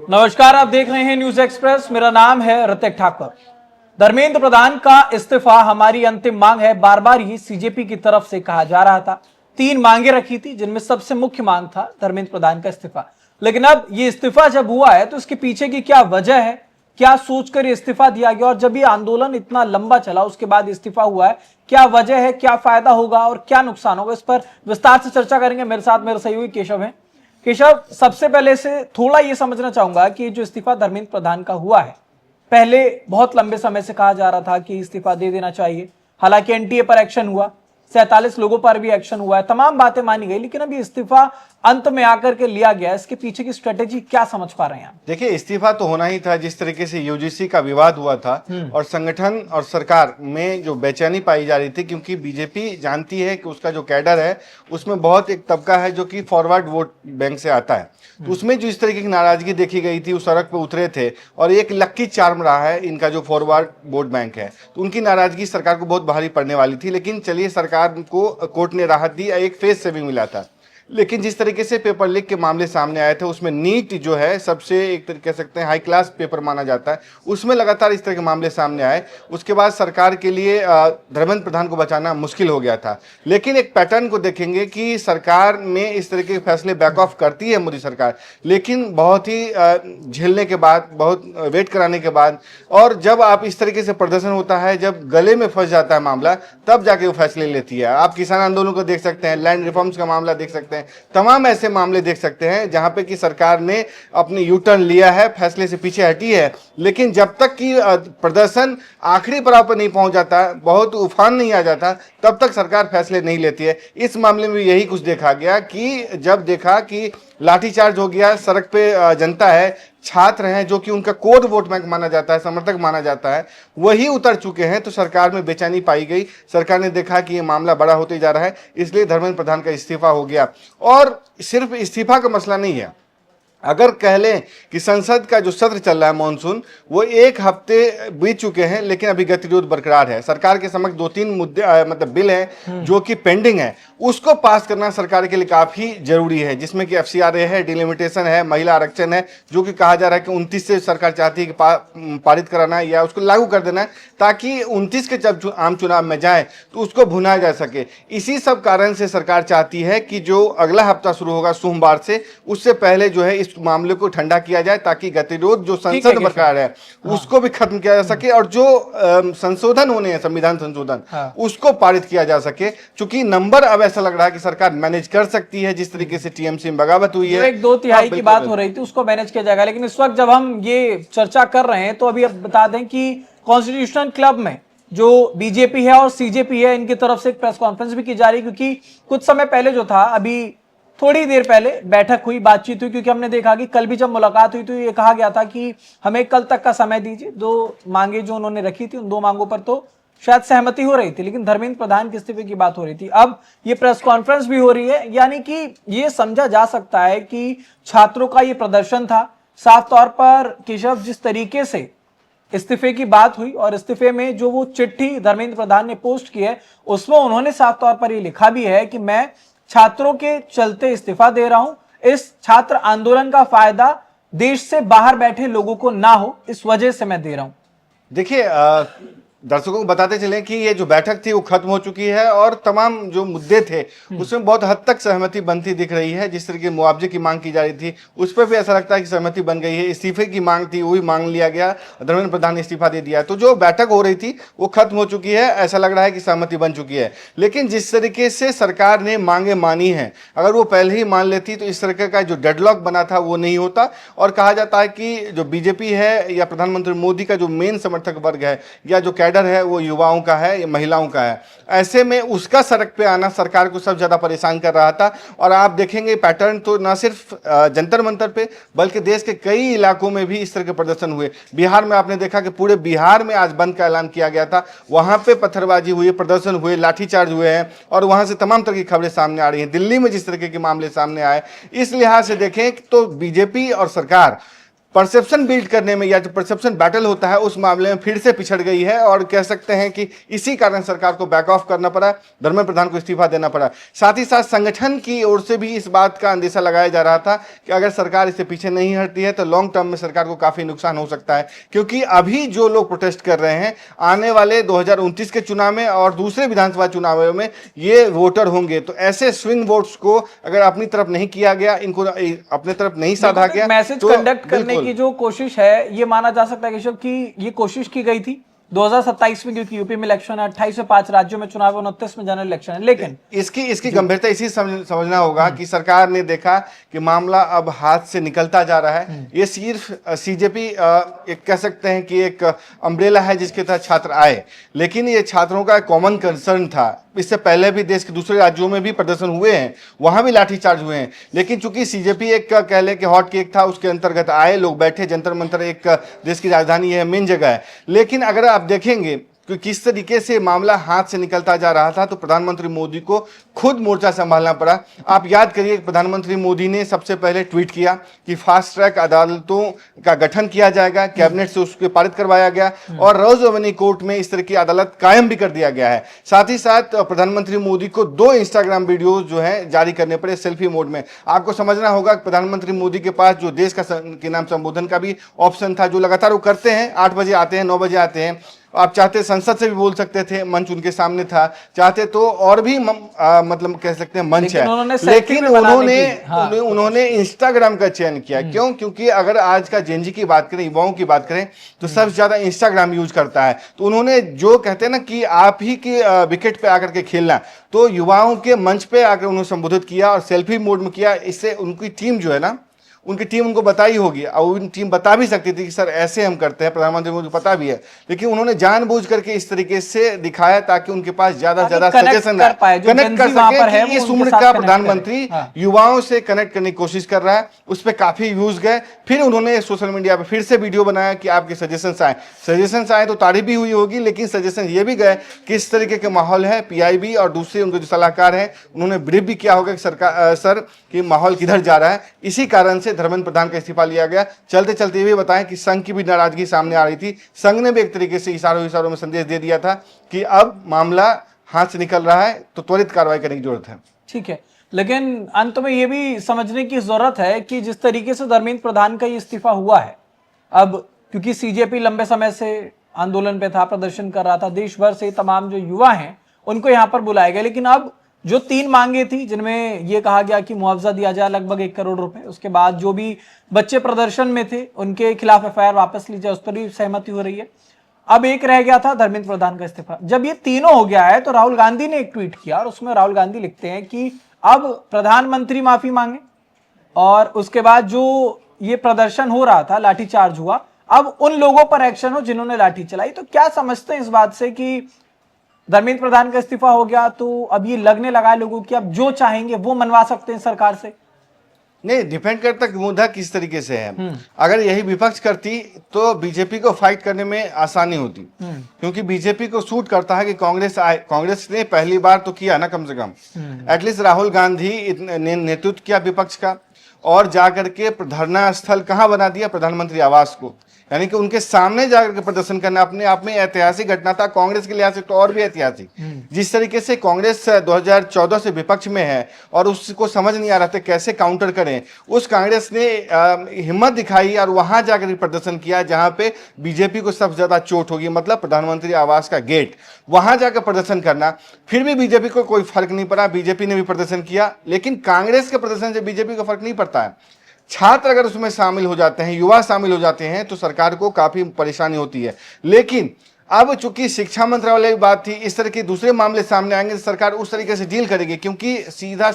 नमस्कार, आप देख रहे हैं न्यूज एक्सप्रेस। मेरा नाम है ऋतिक ठाकुर। धर्मेंद्र प्रधान का इस्तीफा हमारी अंतिम मांग है, बार बार ही सीजेपी की तरफ से कहा जा रहा था। 3 मांगे रखी थी, जिनमें सबसे मुख्य मांग था धर्मेंद्र प्रधान का इस्तीफा। लेकिन अब ये इस्तीफा जब हुआ है तो इसके पीछे की क्या वजह है, क्या सोचकर ये इस्तीफा दिया गया, और जब ये आंदोलन इतना लंबा चला उसके बाद इस्तीफा हुआ है, क्या वजह है, क्या फायदा होगा और क्या नुकसान होगा, इस पर विस्तार से चर्चा करेंगे। मेरे साथ मेरे सहयोगी केशव हैं। केशव, सबसे पहले से थोड़ा ये समझना चाहूंगा कि जो इस्तीफा धर्मेंद्र प्रधान का हुआ है, पहले बहुत लंबे समय से कहा जा रहा था कि इस्तीफा दे देना चाहिए। हालांकि एनटीए पर एक्शन हुआ, 47 लोगों पर भी एक्शन हुआ है, तमाम बातें मानी गई, लेकिन अभी इस्तीफा अंत में आकर के लिया गया। इसके पीछे की स्ट्रेटेजी क्या समझ पा रहे हैं आप? देखिए, इस्तीफा तो होना ही था। जिस तरीके से यूजीसी का विवाद हुआ था और संगठन और सरकार में जो बेचैनी पाई जा रही थी, क्योंकि बीजेपी जानती है कि उसका जो कैडर है उसमें बहुत एक तबका है जो कि फॉरवर्ड वोट बैंक से आता है। तो उसमें जो इस तरीके की नाराजगी देखी गई थी, उस सड़क पर उतरे थे और एक लक्की चार्म रहा है इनका जो फॉरवर्ड वोट बैंक है, तो उनकी नाराजगी सरकार को बहुत भारी पड़ने वाली थी। लेकिन चलिए, सरकार को कोर्ट ने राहत दी, एक फेस सेविंग मिला था। लेकिन जिस तरीके से पेपर लीक के मामले सामने आए थे, उसमें नीट जो है सबसे एक तरीके कह सकते हैं हाई क्लास पेपर माना जाता है, उसमें लगातार इस तरह के मामले सामने आए। उसके बाद सरकार के लिए धर्मेंद्र प्रधान को बचाना मुश्किल हो गया था। लेकिन एक पैटर्न को देखेंगे कि सरकार में इस तरह के फैसले बैक ऑफ करती है मोदी सरकार, लेकिन बहुत ही झेलने के बाद, बहुत वेट कराने के बाद, और जब आप इस तरीके से प्रदर्शन होता है, जब गले में फंस जाता है मामला, तब जाके वो फैसले लेती है। आप किसान आंदोलन को देख सकते हैं, लैंड रिफॉर्म्स का मामला देख सकते हैं, तमाम ऐसे मामले देख सकते हैं जहां पे कि सरकार ने अपनी यू टर्न लिया है, फैसले से पीछे हटी है। लेकिन जब तक कि प्रदर्शन आखिरी पड़ाव पर नहीं पहुंच जाता, बहुत उफान नहीं आ जाता, तब तक सरकार फैसले नहीं लेती है। इस मामले में यही कुछ देखा गया कि जब देखा कि लाठीचार्ज हो गया, सड़क पे जनता है, छात्र हैं जो कि उनका कोर वोट बैंक माना जाता है, समर्थक माना जाता है, वही उतर चुके हैं, तो सरकार में बेचैनी पाई गई। सरकार ने देखा कि ये मामला बड़ा होते जा रहा है, इसलिए धर्मेंद्र प्रधान का इस्तीफा हो गया। और सिर्फ इस्तीफा का मसला नहीं है, अगर कह लें कि संसद का जो सत्र चल रहा है मॉनसून, वो 1 हफ्ते बीत चुके हैं, लेकिन अभी गतिरोध बरकरार है। सरकार के समक्ष 2-3 मुद्दे मतलब बिल हैं जो कि पेंडिंग है, उसको पास करना सरकार के लिए काफी जरूरी है, जिसमें कि एफसीआरए है, डिलिमिटेशन है, महिला आरक्षण है, जो कि कहा जा रहा है कि 29 से सरकार चाहती है कि पारित कराना है या उसको लागू कर देना है, ताकि 29 के जब आम चुनाव में जाए तो उसको भुनाया जा सके। इसी सब कारण से सरकार चाहती है कि जो अगला हफ्ता शुरू होगा सोमवार से, उससे पहले जो है इस मामले को ठंडा किया जाए, ताकि गतिरोध जो संसद बरकरार है उसको भी खत्म किया जा सके, और जो संशोधन होने हैं, संविधान संशोधन, उसको पारित किया जा सके। चूंकि नंबर अब ऐसा लग रहा है कि सरकार मैनेज कर सकती है, जिस तरीके से टीएमसी में बगावत हुई है, 1/2 की बात हो रही थी, उसको मैनेज किया जाएगा। लेकिन इस वक्त जब हम ये चर्चा कर रहे हैं, तो अभी अब बता दें कि कॉन्स्टिट्यूशनल क्लब में जो बीजेपी है और सीजेपी है, इनकी तरफ से एक प्रेस कॉन्फ्रेंस भी की जा रही है, क्योंकि कुछ समय पहले जो था, अभी थोड़ी देर पहले बैठक हुई, बातचीत हुई, क्योंकि हमने देखा कि कल भी जब मुलाकात हुई तो ये कहा गया था कि हमें कल तक का समय दीजिए। 2 मांगे जो उन्होंने रखी थी, उन 2 मांगों पर तो शायद सहमति हो रही थी, लेकिन धर्मेंद्र प्रधान के इस्तीफे की बात हो रही थी। अब ये प्रेस कॉन्फ्रेंस भी हो रही है, यानी कि ये समझा जा सकता है कि छात्रों का ये प्रदर्शन था। साफ तौर पर केशव, जिस तरीके से इस्तीफे की बात हुई और इस्तीफे में जो वो चिट्ठी धर्मेंद्र प्रधान ने पोस्ट की है, उसमें उन्होंने साफ तौर पर ये लिखा भी है कि मैं छात्रों के चलते इस्तीफा दे रहा हूं। इस छात्र आंदोलन का फायदा देश से बाहर बैठे लोगों को ना हो, इस वजह से मैं दे रहा हूं। देखिए, दर्शकों को बताते चलें कि ये जो बैठक थी वो खत्म हो चुकी है, और तमाम जो मुद्दे थे उसमें बहुत हद तक सहमति बनती दिख रही है। जिस तरह की मुआवजे की मांग की जा रही थी, उस पर भी ऐसा लगता है कि सहमति बन गई है। इस्तीफे की मांग थी, वो भी मांग लिया गया, धर्मेंद्र प्रधान ने इस्तीफा दे दिया। तो जो बैठक हो रही थी वो खत्म हो चुकी है, ऐसा लग रहा है कि सहमति बन चुकी है। लेकिन जिस तरीके से सरकार ने मांगे मानी है, अगर वो पहले ही मान लेती तो इस तरह का जो डेडलॉक बना था वो नहीं होता। और कहा जाता है कि जो बीजेपी है या प्रधानमंत्री मोदी का जो मेन समर्थक वर्ग है या जो कैडर है, वो युवाओं का है या महिलाओं का है। ऐसे में उसका सड़क पे आना सरकार को सबसे ज्यादा परेशान कर रहा था। और आप देखेंगे पैटर्न तो न सिर्फ जंतर मंतर पे, बल्कि देश के कई इलाकों में भी इस तरह के प्रदर्शन हुए। बिहार में आपने देखा कि पूरे बिहार में आज बंद का ऐलान किया गया था, वहां पे पत्थरबाजी हुई, प्रदर्शन हुए, लाठीचार्ज हुए हैं, और वहां से तमाम तरह की खबरें सामने आ रही हैं। दिल्ली में जिस तरह के मामले सामने आए, इस लिहाज से देखें तो बीजेपी और सरकार परसेप्शन बिल्ड करने में या जो परसेप्शन बैटल होता है उस मामले में फिर से पिछड़ गई है और कह सकते हैं कि इसी कारण सरकार को बैक ऑफ करना पड़ा, धर्मेंद्र प्रधान को इस्तीफा देना पड़ा। साथ ही साथ संगठन की ओर से भी इस बात का अंदेशा लगाया जा रहा था कि अगर सरकार इससे पीछे नहीं हटती है तो लॉन्ग टर्म में सरकार को काफी नुकसान हो सकता है, क्योंकि अभी जो लोग प्रोटेस्ट कर रहे हैं आने वाले 2029 के चुनाव में और दूसरे विधानसभा चुनावों में ये वोटर होंगे, तो ऐसे स्विंग वोट्स को अगर अपनी तरफ नहीं किया गया, इनको अपने तरफ नहीं साधा गया, मैसेज तो कंडक्ट करने की जो कोशिश है ये माना जा सकता है केशव कि ये कोशिश की गई थी 2027 में, क्योंकि यूपी में इलेक्शन है, 28 से 5 राज्यों में चुनाव, 29 में जनरल इलेक्शन है। लेकिन इसकी गंभीरता इसी समझना होगा कि सरकार ने देखा कि मामला अब हाथ से निकलता जा रहा है। ये सिर्फ सीजेपी एक कह सकते हैं कि एक अम्ब्रेला है जिसके तहत छात्र आए, लेकिन ये छात्रों का कॉमन कंसर्न था। इससे पहले भी देश के दूसरे राज्यों में भी प्रदर्शन हुए हैं, वहां भी लाठीचार्ज हुए हैं, लेकिन चूंकि सीजेपी एक कह ले कि हॉट केक था, उसके अंतर्गत आए लोग, बैठे जंतर मंतर, एक देश की राजधानी है, मेन जगह है। लेकिन अगर आप देखेंगे कि किस तरीके से मामला हाथ से निकलता जा रहा था, तो प्रधानमंत्री मोदी को खुद मोर्चा संभालना पड़ा। आप याद करिए, प्रधानमंत्री मोदी ने सबसे पहले ट्वीट किया कि फास्ट ट्रैक अदालतों का गठन किया जाएगा, कैबिनेट से उसके पारित करवाया गया और रोज रेवेन्यू कोर्ट में इस तरह की अदालत कायम भी कर दिया गया है। साथ ही साथ प्रधानमंत्री मोदी को 2 इंस्टाग्राम वीडियो जो है जारी करने पड़े सेल्फी मोड में। आपको समझना होगा कि प्रधानमंत्री मोदी के पास जो देश का के नाम संबोधन का भी ऑप्शन था, जो लगातार वो करते हैं, 8 बजे आते हैं, 9 बजे आते हैं। आप चाहते संसद से भी बोल सकते थे, मंच उनके सामने था, चाहते तो और भी मतलब कह सकते हैं मंच है, लेकिन उन्होंने इंस्टाग्राम का चयन किया। क्यों? क्योंकि अगर आज का जेनजी की बात करें, युवाओं की बात करें, तो सबसे ज्यादा इंस्टाग्राम यूज करता है। तो उन्होंने जो कहते हैं ना कि आप ही के विकेट पे आकर के खेलना, तो युवाओं के मंच पे आकर उन्होंने संबोधित किया और सेल्फी मोड में किया। इससे उनकी टीम जो है ना, उनकी टीम उनको बताई होगी, और उन टीम बता भी सकती थी कि सर ऐसे हम करते हैं, प्रधानमंत्री मोदी को पता भी है, लेकिन उन्होंने जानबूझ करके इस तरीके से दिखाया ताकि उनके पास ज्यादा से ज्यादा सजेशन कनेक्ट कर सके कि इस उम्र का प्रधानमंत्री युवाओं से कनेक्ट करने की कोशिश कर रहा है। उस पर काफी व्यूज गए। फिर उन्होंने सोशल मीडिया पर फिर से वीडियो बनाया कि आपके सजेशन आए तो तारीफ भी हुई होगी, लेकिन सजेशन ये भी गए कि इस तरीके के माहौल है। पीआईबी और दूसरे उनके जो सलाहकार हैं उन्होंने ब्रीफ भी किया होगा कि सरकार सर कि माहौल किधर जा रहा है। इसी कारण से धर्मेंद्र प्रधान का इस्तीफा लिया गया। चलते चलते ये भी बताएं कि संघ की भी नाराजगी सामने आ रही थी। संघ ने भी एक तरीके से इशारों में संदेश दे दिया था कि अब मामला हाथ से निकल रहा है तो त्वरित कार्रवाई करने की जरूरत है। ठीक है, लेकिन अंत में ये भी समझने की जरूरत है कि जिस तरीके से धर्मेंद्र प्रधान का ये इस्तीफा हुआ है, अब क्योंकि सीजेपी लंबे समय से आंदोलन पे था, प्रदर्शन कर रहा था, देश भर से तमाम जो युवा हैं उनको यहाँ पर बुलाया गया, लेकिन अब जो 3 मांगे थी जिनमें ये कहा गया कि मुआवजा दिया जाए लगभग 1 करोड़ रुपए, उसके बाद जो भी बच्चे प्रदर्शन में थे उनके खिलाफ एफआईआर वापस ली जाए, उस पर भी सहमति हो रही है। अब एक रह गया था धर्मेंद्र प्रधान का इस्तीफा। जब ये तीनों हो गया है तो राहुल गांधी ने एक ट्वीट किया और उसमें राहुल गांधी लिखते हैं कि अब प्रधानमंत्री माफी मांगे, और उसके बाद जो ये प्रदर्शन हो रहा था, लाठीचार्ज हुआ, अब उन लोगों पर एक्शन हो जिन्होंने लाठी चलाई। तो क्या समझते हैं इस बात से कि धर्मेंद्र प्रधान का इस्तीफा हो गया तो अब ये लगने लगा है लोगों की अब जो चाहेंगे वो मनवा सकते हैं सरकार से? नहीं, डिपेंड करता है मुद्दा किस तरीके से है। अगर यही विपक्ष करती तो बीजेपी को फाइट करने में आसानी होती, क्योंकि बीजेपी को सूट करता है कि कांग्रेस आए। कांग्रेस ने पहली बार तो किया ना, कम से कम एटलीस्ट राहुल गांधी ने नेतृत्व किया विपक्ष का, और जाकर के धरना स्थल कहां बना दिया? प्रधानमंत्री आवास को। यानी कि उनके सामने जाकर के प्रदर्शन करना अपने आप में ऐतिहासिक घटना था, कांग्रेस के लिहाज से तो और भी ऐतिहासिक। जिस तरीके से कांग्रेस 2014 से विपक्ष में है और उसको समझ नहीं आ रहा था कैसे काउंटर करें, उस कांग्रेस ने हिम्मत दिखाई और वहां जाकर प्रदर्शन किया जहां पे बीजेपी को सबसे ज्यादा चोट होगी, मतलब प्रधानमंत्री आवास का गेट, वहां जाकर प्रदर्शन करना। फिर भी बीजेपी को कोई फर्क नहीं पड़ा, बीजेपी ने भी प्रदर्शन किया, लेकिन कांग्रेस के प्रदर्शन से बीजेपी को फर्क नहीं पड़ता है। छात्र अगर उसमें शामिल हो जाते हैं, युवा शामिल हो जाते हैं, तो सरकार को काफी परेशानी होती है। लेकिन अब चूंकि शिक्षा मंत्रालय की बात थी, इस तरह के दूसरे मामले सामने आएंगे तो सरकार उस तरीके से डील करेगी, क्योंकि सीधा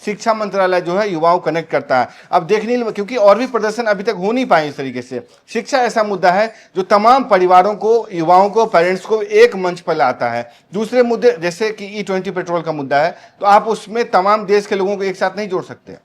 शिक्षा मंत्रालय जो है युवाओं को कनेक्ट करता है। अब देखने, क्योंकि और भी प्रदर्शन अभी तक हो नहीं पाए इस तरीके से। शिक्षा ऐसा मुद्दा है जो तमाम परिवारों को, युवाओं को, पेरेंट्स को एक मंच पर लाता है। दूसरे मुद्दे जैसे कि E20 पेट्रोल का मुद्दा है, तो आप उसमें तमाम देश के लोगों को एक साथ नहीं जोड़ सकते।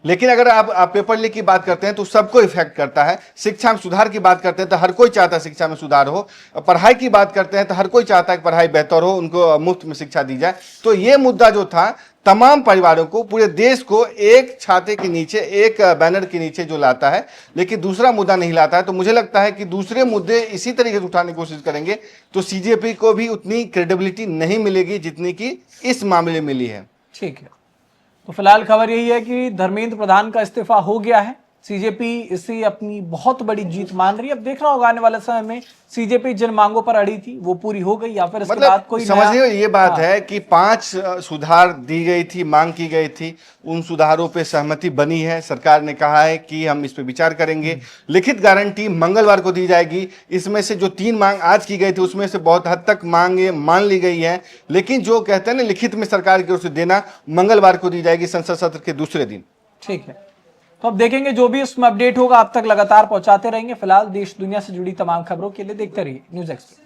लेकिन अगर आप पेपर लीक की बात करते हैं तो सबको इफेक्ट करता है। शिक्षा में सुधार की बात करते हैं तो हर कोई चाहता है शिक्षा में सुधार हो। पढ़ाई की बात करते हैं तो हर कोई चाहता है कि पढ़ाई बेहतर हो, उनको मुफ्त में शिक्षा दी जाए। तो ये मुद्दा जो था तमाम परिवारों को, पूरे देश को एक छाते के नीचे, एक बैनर के नीचे जो लाता है, लेकिन दूसरा मुद्दा नहीं लाता है। तो मुझे लगता है कि दूसरे मुद्दे इसी तरीके से उठाने की कोशिश करेंगे तो सीजेपी को भी उतनी क्रेडिबिलिटी नहीं मिलेगी जितनी कि इस मामले में मिली है। ठीक है, तो फिलहाल खबर यही है कि धर्मेंद्र प्रधान का इस्तीफा हो गया है। सीजेपी इसे अपनी बहुत बड़ी जीत मान रही है। अब देखना होगा आने वाले समय में सीजेपी जिन मांगों पर अड़ी थी वो पूरी हो गई या फिर इसके बाद कोई समझिए ये बात हाँ। है कि 5 सुधार दी गई थी, मांग की गई थी, उन सुधारों पे सहमति बनी है। सरकार ने कहा है कि हम इस पे विचार करेंगे। लिखित गारंटी मंगलवार को दी जाएगी। इसमें से जो 3 मांग आज की गई थी उसमें से बहुत हद तक मांगे मान ली गई है, लेकिन जो कहते हैं ना लिखित में सरकार की ओर से देना, मंगलवार को दी जाएगी संसद सत्र के दूसरे दिन। ठीक है, तो अब देखेंगे जो भी उसमें अपडेट होगा आप तक लगातार पहुंचाते रहेंगे। फिलहाल देश दुनिया से जुड़ी तमाम खबरों के लिए देखते रहिए न्यूज़ एक्सप्रेस।